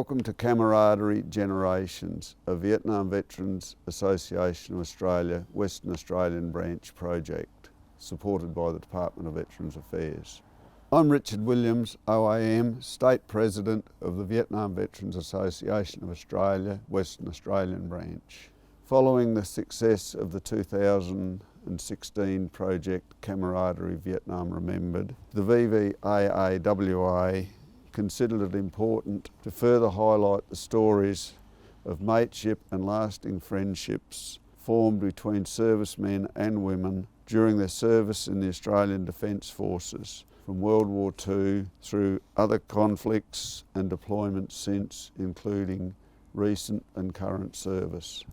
Welcome to Camaraderie Generations, a Vietnam Veterans Association of Australia Western Australian branch project, supported by the Department of Veterans Affairs. I'm Richard Williams, OAM, State President of the Vietnam Veterans Association of Australia Western Australian branch. Following the success of the 2016 project Camaraderie Vietnam Remembered, the VVAAWA considered it important to further highlight the stories of mateship and lasting friendships formed between servicemen and women during their service in the Australian Defence Forces from World War II through other conflicts and deployments since, including recent and current service.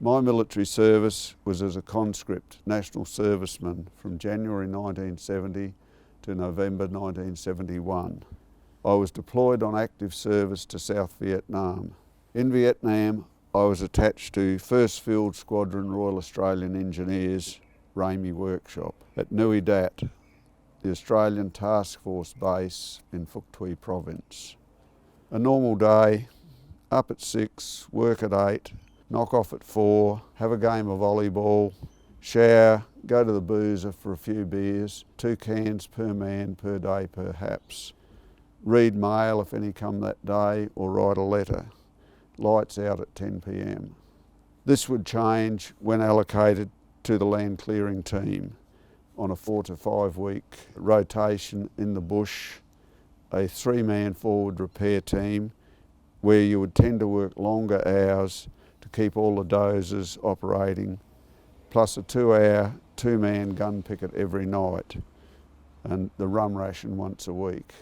My military service was as a conscript national serviceman from January 1970 to November 1971. I was deployed on active service to South Vietnam. In Vietnam, I was attached to 1st Field Squadron Royal Australian Engineers Ramey Workshop at Nui Dat, the Australian Task Force base in Phuoc Tuy Province. A normal day, up at 6, work at 8, knock off at 4, have a game of volleyball, shower, go to the boozer for a few beers, 2 cans per man per day perhaps. Read mail if any come that day, or write a letter. Lights out at 10 p.m. This would change when allocated to the land clearing team on a 4 to 5 week rotation in the bush, a 3-man forward repair team where you would tend to work longer hours to keep all the dozers operating, plus a 2-hour, 2-man gun picket every night, and the rum ration once a week.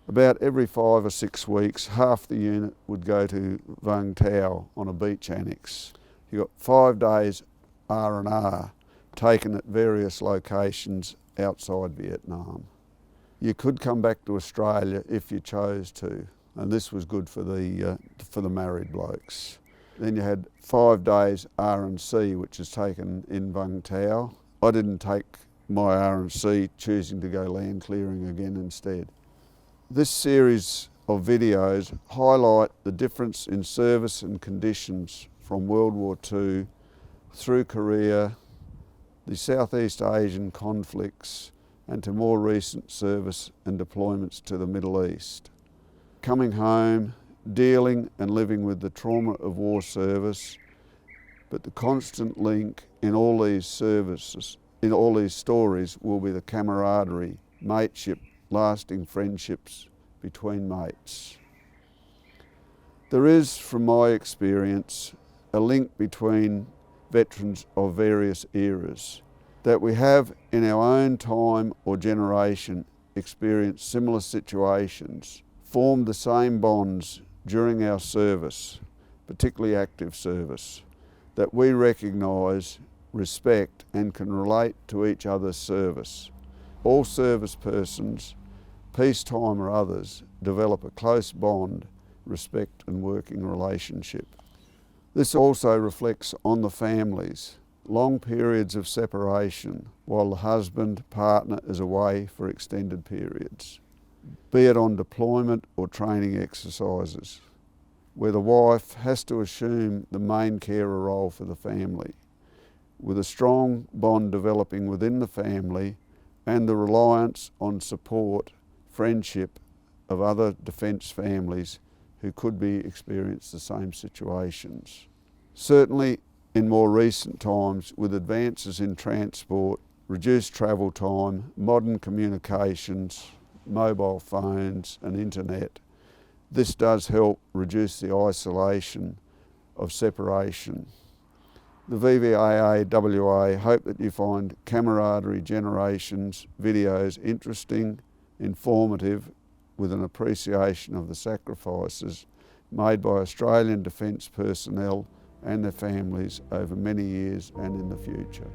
About every 5 or 6 weeks, half the unit would go to Vung Tau on a beach annex. You got 5 days R&R taken at various locations outside Vietnam. You could come back to Australia if you chose to, and this was good for the married blokes. Then you had 5 days R&C, which is taken in Vung Tau. I didn't take my R&C, choosing to go land clearing again instead. This series of videos highlight the difference in service and conditions from World War II through Korea, the Southeast Asian conflicts, and to more recent service and deployments to the Middle East. Coming home, dealing and living with the trauma of war service, but the constant link in all these services, in all these stories, will be the camaraderie, mateship, lasting friendships between mates. There is, from my experience, a link between veterans of various eras, that we have in our own time or generation experienced similar situations, formed the same bonds during our service, particularly active service, that we recognise, respect and can relate to each other's service. All service persons, peacetime or others, develop a close bond, respect and working relationship. This also reflects on the families. Long periods of separation while the husband, partner is away for extended periods, be it on deployment or training exercises, where the wife has to assume the main carer role for the family, with a strong bond developing within the family and the reliance on support, friendship of other defence families who could be experiencing the same situations. Certainly in more recent times, with advances in transport, reduced travel time, modern communications, mobile phones and internet, this does help reduce the isolation of separation. The VVAAWA hope that you find Camaraderie Generations videos interesting, informative, with an appreciation of the sacrifices made by Australian Defence personnel and their families over many years and in the future.